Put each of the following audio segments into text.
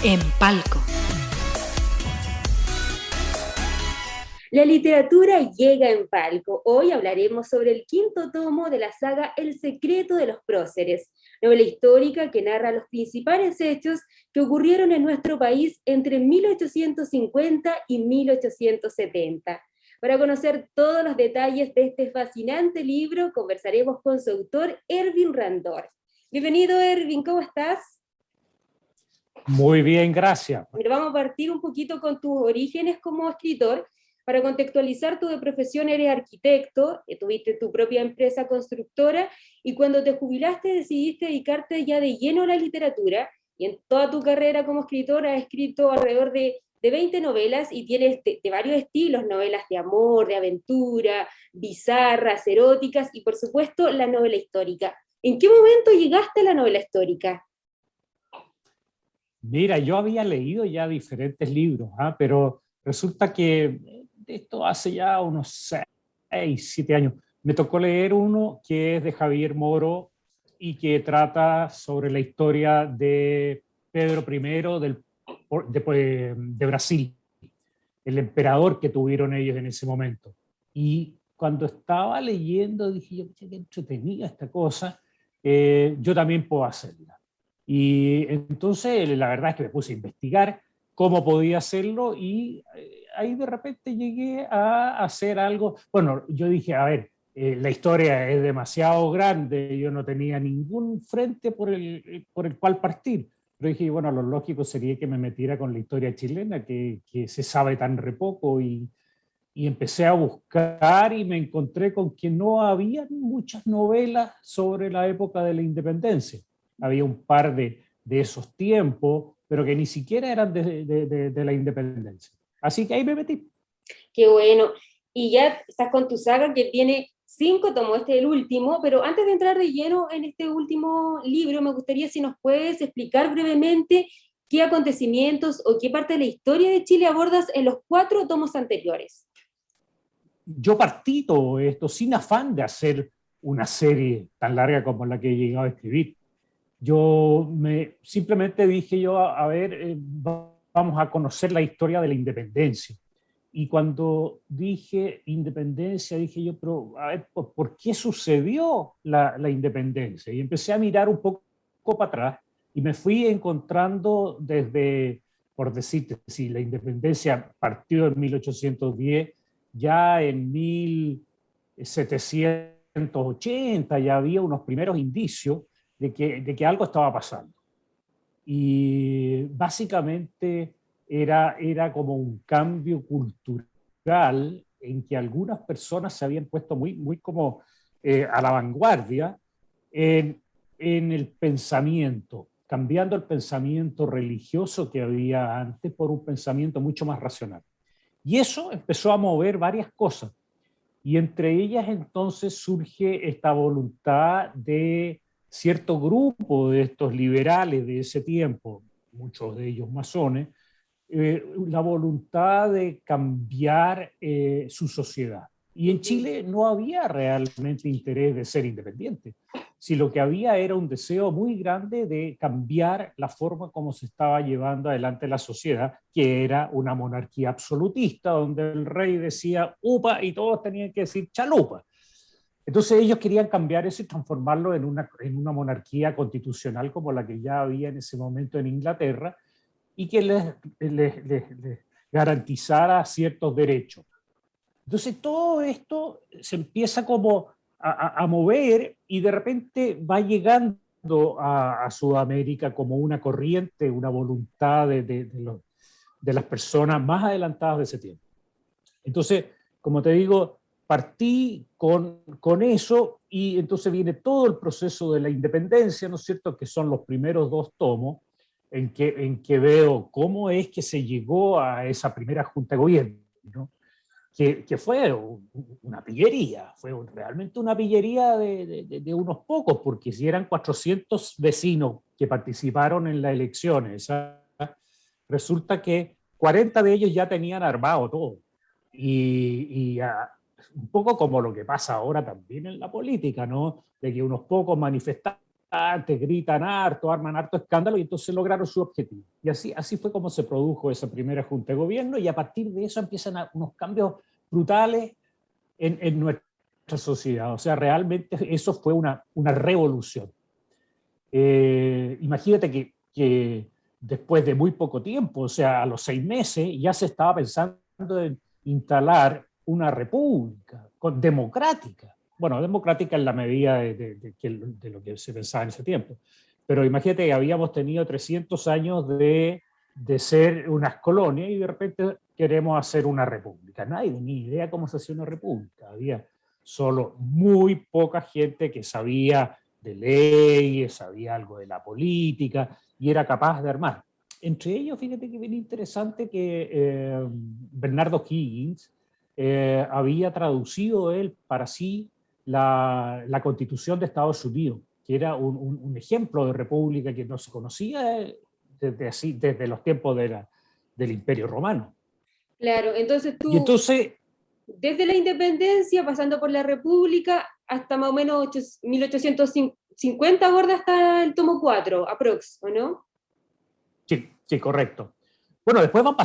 En Palco. La literatura llega en Palco. Hoy hablaremos sobre el quinto tomo de la saga El secreto de los próceres, novela histórica que narra los principales hechos que ocurrieron en nuestro país entre 1850 y 1870. Para conocer todos los detalles de este fascinante libro, conversaremos con su autor, Erwin Randor. Bienvenido, Erwin, ¿cómo estás? Muy bien, gracias. Mira, vamos a partir un poquito con tus orígenes como escritor. Para contextualizar, tú de profesión eres arquitecto, tuviste tu propia empresa constructora y cuando te jubilaste decidiste dedicarte ya de lleno a la literatura y en toda tu carrera como escritor has escrito alrededor de 20 novelas y tienes de varios estilos, novelas de amor, de aventura, bizarras, eróticas y por supuesto la novela histórica. ¿En qué momento llegaste a la novela histórica? Mira, yo había leído ya diferentes libros, pero resulta que esto hace ya unos 6, 7 años. Me tocó leer uno que es de Javier Moro y que trata sobre la historia de Pedro I de Brasil, el emperador que tuvieron ellos en ese momento. Y cuando estaba leyendo dije yo, qué entretenida esta cosa, yo también puedo hacerla. Y entonces la verdad es que me puse a investigar cómo podía hacerlo y ahí de repente llegué a hacer algo. Bueno, yo dije, a ver, la historia es demasiado grande, yo no tenía ningún frente por el cual partir. Pero dije, bueno, lo lógico sería que me metiera con la historia chilena, que se sabe tan re poco, y empecé a buscar y me encontré con que no había muchas novelas sobre la época de la independencia. Había un par de esos tiempos, pero que ni siquiera eran de la independencia. Así que ahí me metí. Qué bueno. Y ya estás con tu saga que tiene 5 tomos, este es el último, pero antes de entrar de lleno en este último libro, me gustaría si nos puedes explicar brevemente qué acontecimientos o qué parte de la historia de Chile abordas en los 4 tomos anteriores. Yo partí todo esto sin afán de hacer una serie tan larga como la que he llegado a escribir. Simplemente dije yo, a ver, vamos a conocer la historia de la independencia. Y cuando dije independencia, dije yo, pero a ver, ¿por qué sucedió la independencia? Y empecé a mirar un poco para atrás y me fui encontrando desde, por decirte, si la independencia partió en 1810, ya en 1780 ya había unos primeros indicios de que algo estaba pasando. Y básicamente era como un cambio cultural en que algunas personas se habían puesto muy como a la vanguardia en, en el pensamiento, cambiando el pensamiento religioso que había antes por un pensamiento mucho más racional. Y eso empezó a mover varias cosas. Y entre ellas entonces surge esta voluntad de cierto grupo de estos liberales de ese tiempo, muchos de ellos masones, la voluntad de cambiar su sociedad. Y en Chile no había realmente interés de ser independiente, si lo que había era un deseo muy grande de cambiar la forma como se estaba llevando adelante la sociedad, que era una monarquía absolutista, donde el rey decía upa y todos tenían que decir chalupa. Entonces ellos querían cambiar eso y transformarlo en una monarquía constitucional como la que ya había en ese momento en Inglaterra y que les garantizara ciertos derechos. Entonces todo esto se empieza como a mover y de repente va llegando a Sudamérica como una corriente, una voluntad de las personas más adelantadas de ese tiempo. Entonces, como te digo, partí con eso y entonces viene todo el proceso de la independencia, ¿no es cierto?, que son los primeros 2 tomos, en que veo cómo es que se llegó a esa primera junta de gobierno, ¿no? Que fue una pillería, fue realmente una pillería de unos pocos, porque si eran 400 vecinos que participaron en las elecciones, resulta que 40 de ellos ya tenían armado todo. Y un poco como lo que pasa ahora también en la política, ¿no? De que unos pocos manifestantes manifestantes, gritan harto, arman harto escándalo y entonces lograron su objetivo. Y así fue como se produjo esa primera junta de gobierno y a partir de eso empiezan unos cambios brutales en nuestra sociedad. O sea, realmente eso fue una revolución. Imagínate que después de muy poco tiempo, o sea, a los 6 meses, ya se estaba pensando en instalar una república democrática. Bueno, democrática en la medida de lo que se pensaba en ese tiempo. Pero imagínate que habíamos tenido 300 años de ser unas colonias y de repente queremos hacer una república. Nadie tenía idea cómo se hacía una república. Había solo muy poca gente que sabía de leyes, sabía algo de la política y era capaz de armar. Entre ellos, fíjate que bien interesante que Bernardo Higgins había traducido él para sí la Constitución de Estados Unidos, que era un ejemplo de república que no se conocía desde los tiempos del Imperio Romano. Claro, entonces Y tú, entonces, desde la independencia, pasando por la República, hasta más o menos 1850 aborda hasta el tomo 4, aprox, ¿o no? sí, sí, correcto. Bueno, después van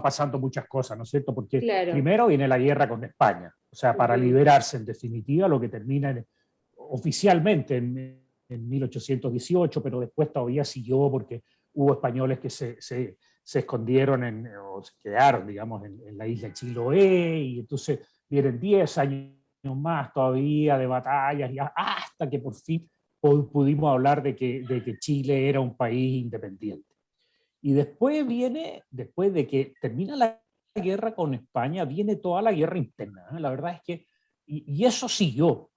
pasando muchas cosas, ¿no es cierto? Porque Claro. primero viene la guerra con España, o sea, para Ujú. liberarse en definitiva, lo que termina oficialmente en 1818, pero después todavía siguió porque hubo españoles que se escondieron o se quedaron, digamos, en la isla de Chiloé, y entonces vienen 10 años más todavía de batallas, y hasta que por fin pudimos hablar de que Chile era un país independiente. Y después de que termina la guerra con España, viene toda la guerra interna. La verdad es que, y eso siguió.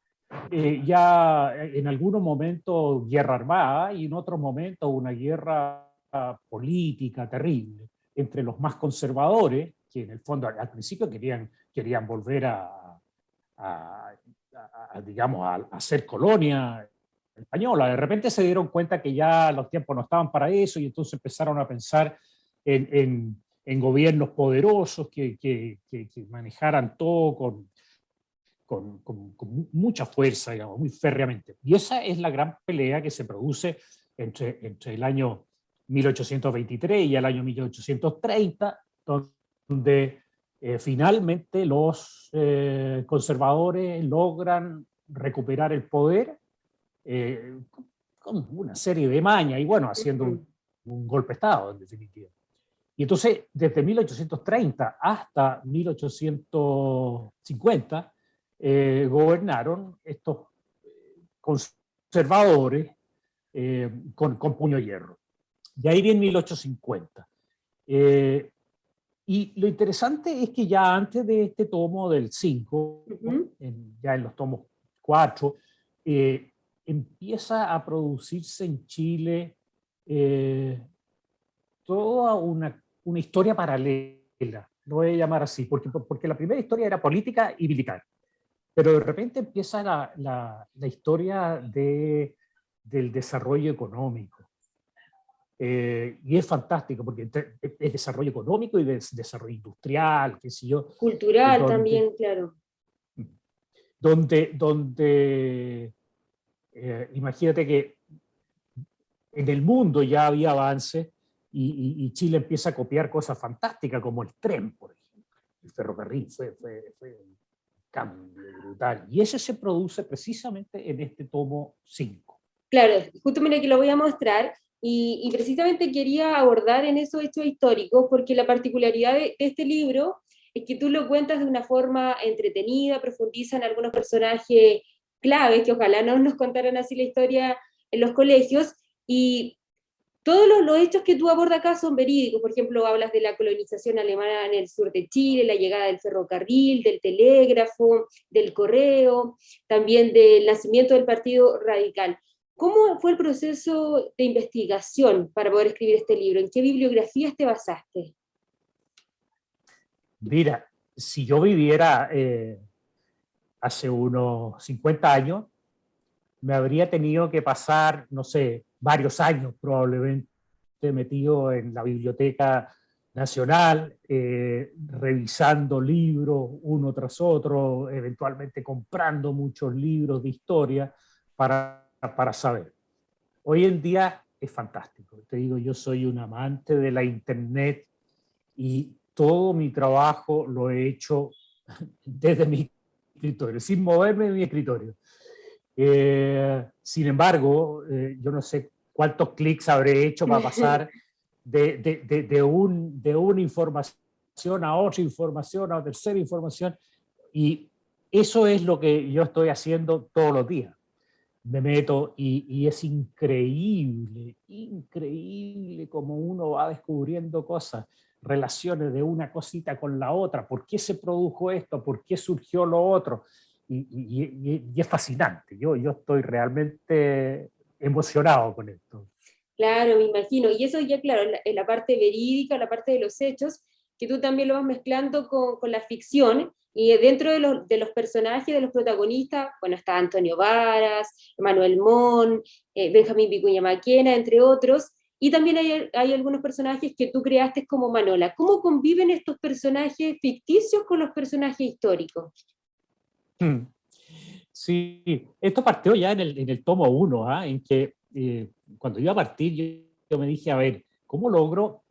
Ya en algunos momentos guerra armada y en otros momentos una guerra política terrible entre los más conservadores, que en el fondo al principio querían volver a, digamos, a ser colonia española. De repente se dieron cuenta que ya los tiempos no estaban para eso y entonces empezaron a pensar en gobiernos poderosos que manejaran todo con mucha fuerza, digamos, muy férreamente. Y esa es la gran pelea que se produce entre el año 1823 y el año 1830, donde finalmente los conservadores logran recuperar el poder con una serie de mañas y bueno, haciendo Ujú. un golpe de Estado, en definitiva. Y entonces, desde 1830 hasta 1850, gobernaron estos conservadores con puño de hierro. Y ahí viene 1850. Eh, y lo interesante es que ya antes de este tomo del 5, Ujú. ya en los tomos 4, empieza a producirse en Chile eh, toda una historia paralela, lo voy a llamar así, porque la primera historia era política y militar, pero de repente empieza la historia del desarrollo económico. Y es fantástico porque es desarrollo económico y desarrollo industrial, qué sé yo, Cultural donde, también, claro. donde imagínate que en el mundo ya había avances y Chile empieza a copiar cosas fantásticas como el tren, por ejemplo. El ferrocarril fue un cambio brutal. Y ese se produce precisamente en este tomo 5. Claro, justo mira que lo voy a mostrar y precisamente quería abordar en esos hechos históricos porque la particularidad de este libro es que tú lo cuentas de una forma entretenida, profundizan algunos personajes claves que ojalá no nos contaran así la historia en los colegios y todos los hechos que tú abordas acá son verídicos. Por ejemplo, hablas de la colonización alemana en el sur de Chile, la llegada del ferrocarril, del telégrafo, del correo, también del nacimiento del Partido Radical. ¿Cómo fue el proceso de investigación para poder escribir este libro? ¿En qué bibliografías te basaste? Mira, si yo viviera hace unos 50 años, me habría tenido que pasar, no sé, varios años probablemente metido en la Biblioteca Nacional, revisando libros uno tras otro, eventualmente comprando muchos libros de historia para saber. Hoy en día es fantástico. Te digo, yo soy un amante de la internet y todo mi trabajo lo he hecho desde mi escritorio, sin moverme de mi escritorio. Sin embargo, yo no sé cuántos clics habré hecho para pasar de una información a otra información, a tercera información, y eso es lo que yo estoy haciendo todos los días. Me meto y es increíble, increíble cómo uno va descubriendo cosas, relaciones de una cosita con la otra, por qué se produjo esto, por qué surgió lo otro, y es fascinante. Yo estoy realmente emocionado con esto. Claro, me imagino. Y eso ya, claro, en la parte verídica, la parte de los hechos, que tú también lo vas mezclando con la ficción. Y dentro de los personajes, de los protagonistas, bueno, está Antonio Varas, Manuel Mon, Benjamín Vicuña Maquena, entre otros. Y también hay algunos personajes que tú creaste como Manola. ¿Cómo conviven estos personajes ficticios con los personajes históricos? Hmm. Sí, esto partió ya en el tomo 1, ¿ah? En que cuando iba a partir yo me dije, a ver, ¿cómo logro,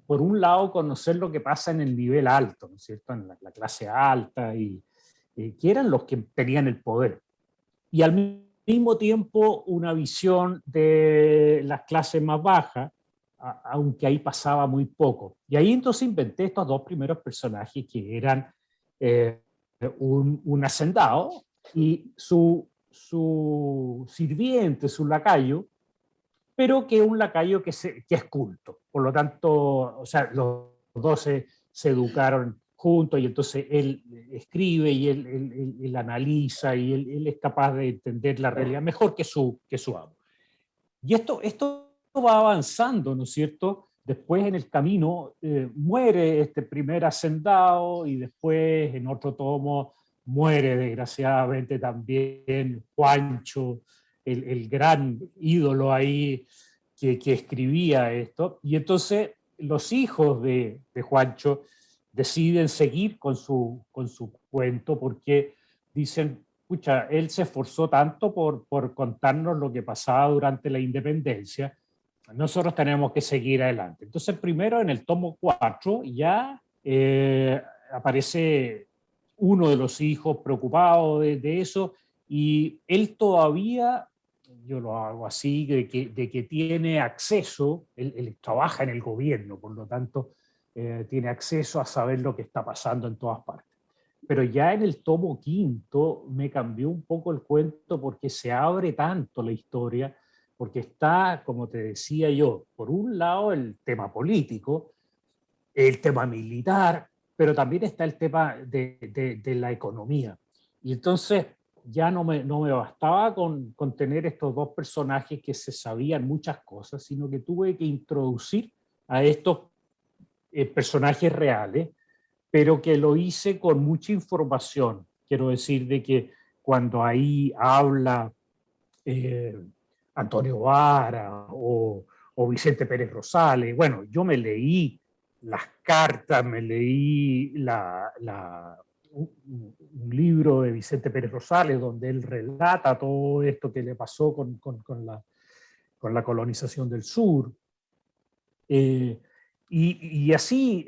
por un lado, conocer lo que pasa en el nivel alto, ¿no es cierto? En la clase alta, y que eran los que tenían el poder. Y al mismo tiempo una visión de las clases más bajas, aunque ahí pasaba muy poco. Y ahí entonces inventé estos dos primeros personajes que eran eh, un hacendado y su sirviente, su lacayo, pero que es un lacayo que es culto. Por lo tanto, o sea, los dos se educaron juntos y entonces él escribe y él analiza y él es capaz de entender la realidad mejor que su amo. Y esto va avanzando, ¿no es cierto? Después en el camino muere este primer hacendado y después en otro tomo muere desgraciadamente también Juancho, el gran ídolo ahí que escribía esto. Y entonces los hijos de Juancho deciden seguir con su cuento porque dicen, pucha, él se esforzó tanto por contarnos lo que pasaba durante la independencia, nosotros tenemos que seguir adelante. Entonces, primero en el tomo 4 ya aparece uno de los hijos preocupado de eso y él todavía, yo lo hago así, de que tiene acceso, él trabaja en el gobierno, por lo tanto, tiene acceso a saber lo que está pasando en todas partes. Pero ya en el tomo quinto me cambió un poco el cuento porque se abre tanto la historia, porque está, como te decía yo, por un lado el tema político, el tema militar, pero también está el tema de la economía. Y entonces ya no me bastaba con tener estos dos personajes que se sabían muchas cosas, sino que tuve que introducir a estos personajes reales, pero que lo hice con mucha información. Quiero decir de que cuando ahí habla eh, Antonio Vara o Vicente Pérez Rosales, bueno, yo me leí las cartas, me leí un libro de Vicente Pérez Rosales donde él relata todo esto que le pasó con la colonización del sur. Eh, y así,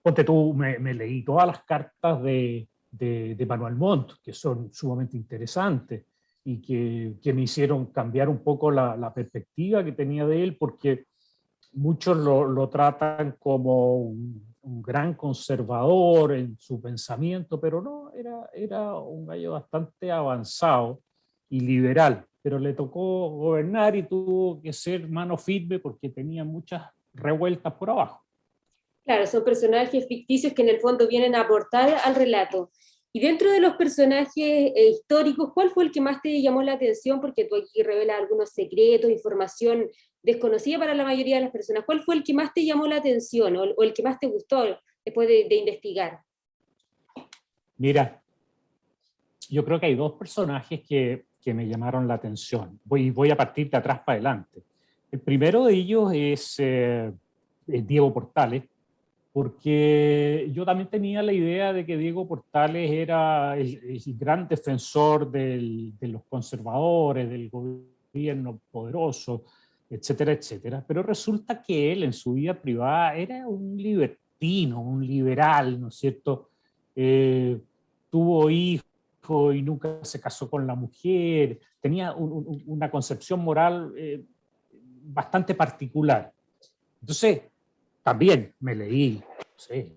ponte tú, me leí todas las cartas de Manuel Montt, que son sumamente interesantes y que me hicieron cambiar un poco la perspectiva que tenía de él, porque muchos lo tratan como un gran conservador en su pensamiento, pero no, era un gallo bastante avanzado y liberal, pero le tocó gobernar y tuvo que ser mano firme porque tenía muchas revueltas por abajo. Claro, son personajes ficticios que en el fondo vienen a aportar al relato. Y dentro de los personajes históricos, ¿cuál fue el que más te llamó la atención? Porque tú aquí revelas algunos secretos, información desconocida para la mayoría de las personas. ¿Cuál fue el que más te llamó la atención o el que más te gustó después de investigar? Mira, yo creo que hay dos personajes que me llamaron la atención. Voy a partir de atrás para adelante. El primero de ellos es Diego Portales, porque yo también tenía la idea de que Diego Portales era el gran defensor de los conservadores, del gobierno gobierno poderoso, etcétera, etcétera. Pero resulta que él en su vida privada era un libertino, un liberal, ¿no es cierto? Tuvo hijos y nunca se casó con la mujer, tenía una concepción moral bastante particular. Entonces, también me leí, no sé,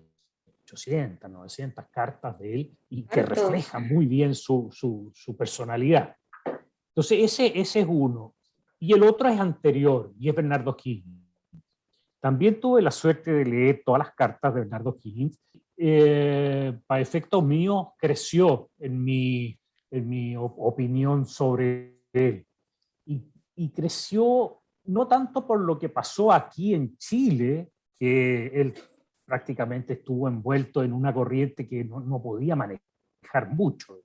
800, 900 cartas de él y que reflejan muy bien su personalidad. Entonces, ese es uno. Y el otro es anterior, y es Bernardo Higgins. También tuve la suerte de leer todas las cartas de Bernardo Higgins. Para efectos míos, creció en mi opinión sobre él. Y creció no tanto por lo que pasó aquí en Chile, que él prácticamente estuvo envuelto en una corriente que no podía manejar mucho.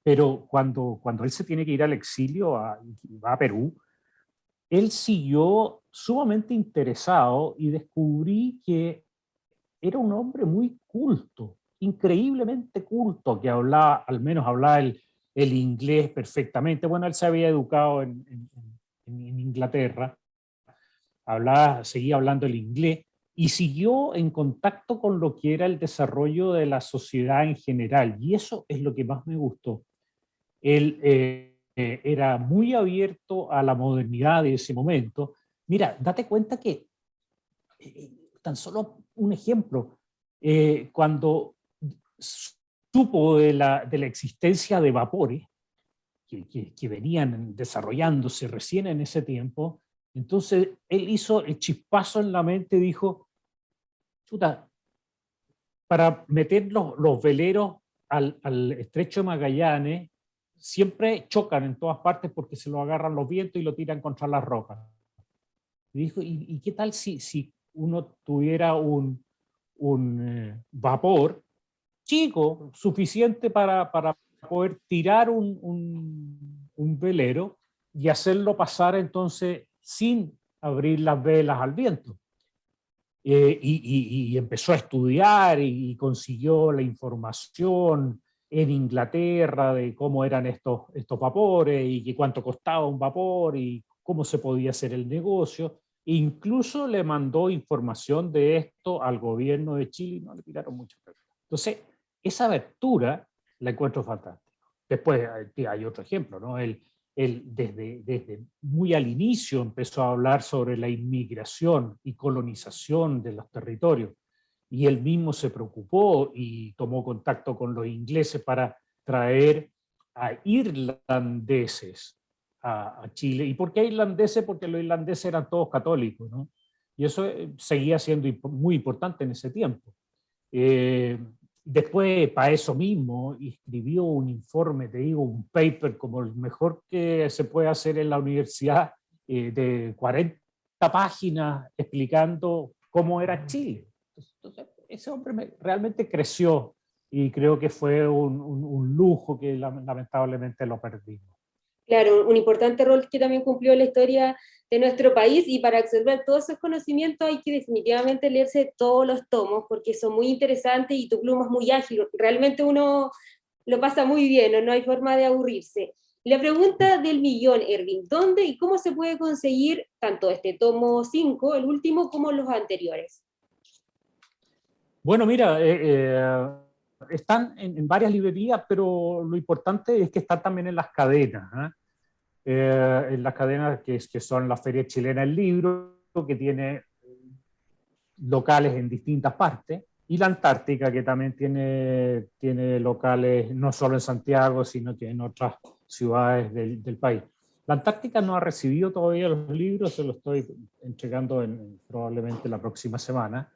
Pero cuando él se tiene que ir al exilio, va a Perú, él siguió sumamente interesado y descubrí que era un hombre muy culto, increíblemente culto, que hablaba, al menos hablaba el inglés perfectamente. Bueno, él se había educado en Inglaterra, seguía hablando el inglés y siguió en contacto con lo que era el desarrollo de la sociedad en general. Y eso es lo que más me gustó. Él era muy abierto a la modernidad de ese momento. Mira, date cuenta que, tan solo un ejemplo, cuando supo de la existencia de vapores que venían desarrollándose recién en ese tiempo, entonces él hizo el chispazo en la mente y dijo, chuta, para meter los veleros al estrecho de Magallanes, siempre chocan en todas partes porque se lo agarran los vientos y lo tiran contra las rocas. Y dijo, ¿y qué tal si uno tuviera un vapor chico, suficiente para poder tirar un velero y hacerlo pasar entonces sin abrir las velas al viento? Y empezó a estudiar y consiguió la información en Inglaterra de cómo eran estos vapores y cuánto costaba un vapor y cómo se podía hacer el negocio. Incluso le mandó información de esto al gobierno de Chile y no le tiraron mucho. Entonces, esa abertura la encuentro fantástica. Después hay otro ejemplo, ¿no? Él desde muy al inicio empezó a hablar sobre la inmigración y colonización de los territorios. Y él mismo se preocupó y tomó contacto con los ingleses para traer a irlandeses a Chile. ¿Y por qué irlandeses? Porque los irlandeses eran todos católicos, ¿no? Y eso seguía siendo muy importante en ese tiempo. Después, para eso mismo, escribió un informe, te digo, un paper como el mejor que se puede hacer en la universidad, de 40 páginas explicando cómo era Chile. Entonces, ese hombre realmente creció y creo que fue un lujo que lamentablemente lo perdimos. Claro, un importante rol que también cumplió en la historia de nuestro país, y para absorber todos esos conocimientos hay que definitivamente leerse todos los tomos porque son muy interesantes y tu pluma es muy ágil, realmente uno lo pasa muy bien, ¿no? No hay forma de aburrirse. La pregunta del millón, Erwin, ¿dónde y cómo se puede conseguir tanto este tomo 5, el último, como los anteriores? Bueno, mira, están en varias librerías, pero lo importante es que están también en las cadenas, ¿eh? En las cadenas que son la Feria Chilena del Libro, que tiene locales en distintas partes, y la Antártica, que también tiene locales no solo en Santiago, sino que en otras ciudades del país. La Antártica no ha recibido todavía los libros, se los estoy entregando probablemente la próxima semana,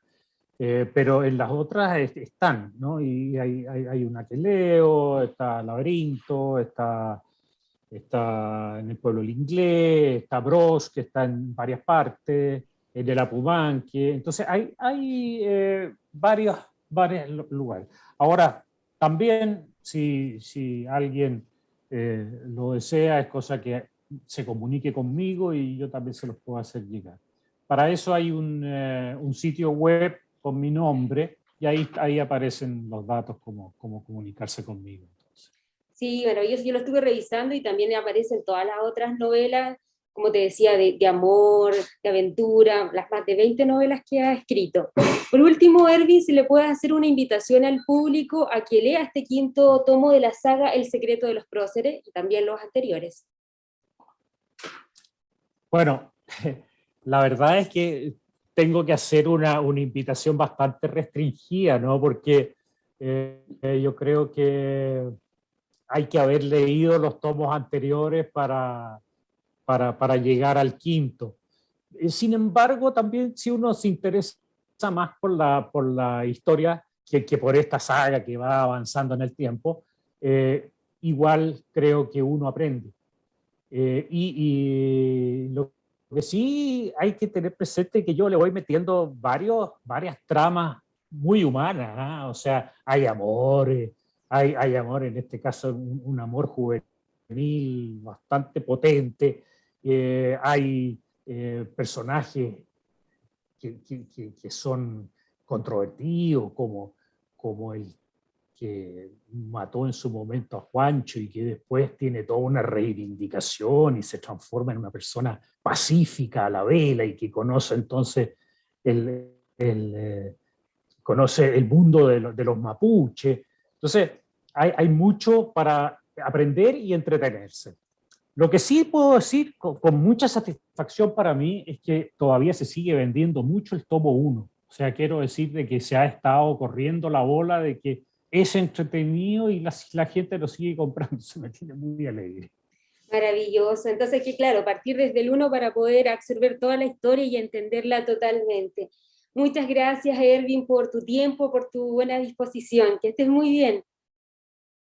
pero en las otras están, ¿no? Y hay una que leo, está Laberinto, está en el pueblo del inglés, está Bros, que está en varias partes, el de la Pumanque. Entonces hay varios lugares. Ahora, también, si alguien lo desea, es cosa que se comunique conmigo y yo también se los puedo hacer llegar. Para eso hay un sitio web con mi nombre y ahí aparecen los datos como comunicarse conmigo. Sí, maravilloso, yo lo estuve revisando y también aparecen todas las otras novelas, como te decía, de amor, de aventura, las más de 20 novelas que ha escrito. Por último, Erwin, si le puedes hacer una invitación al público a que lea este quinto tomo de la saga El secreto de los próceres y también los anteriores. Bueno, la verdad es que tengo que hacer una invitación bastante restringida, ¿no? Porque yo creo que hay que haber leído los tomos anteriores para llegar al quinto. Sin embargo, también si uno se interesa más por la historia que por esta saga que va avanzando en el tiempo, igual creo que uno aprende. Y lo que sí hay que tener presente es que yo le voy metiendo varias tramas muy humanas, ¿ah? O sea, hay amor, hay amor, en este caso un amor juvenil bastante potente, hay personajes que son controvertidos, como el que mató en su momento a Juancho y que después tiene toda una reivindicación y se transforma en una persona pacífica a la vela y que conoce entonces conoce el mundo de los mapuches. Entonces, hay mucho para aprender y entretenerse. Lo que sí puedo decir con mucha satisfacción para mí es que todavía se sigue vendiendo mucho el tomo uno. O sea, quiero decir de que se ha estado corriendo la bola de que es entretenido y la gente lo sigue comprando. Eso me tiene muy alegre. Maravilloso. Entonces, que claro, partir desde el uno para poder absorber toda la historia y entenderla totalmente. Muchas gracias, Erwin, por tu tiempo, por tu buena disposición. Que estés muy bien.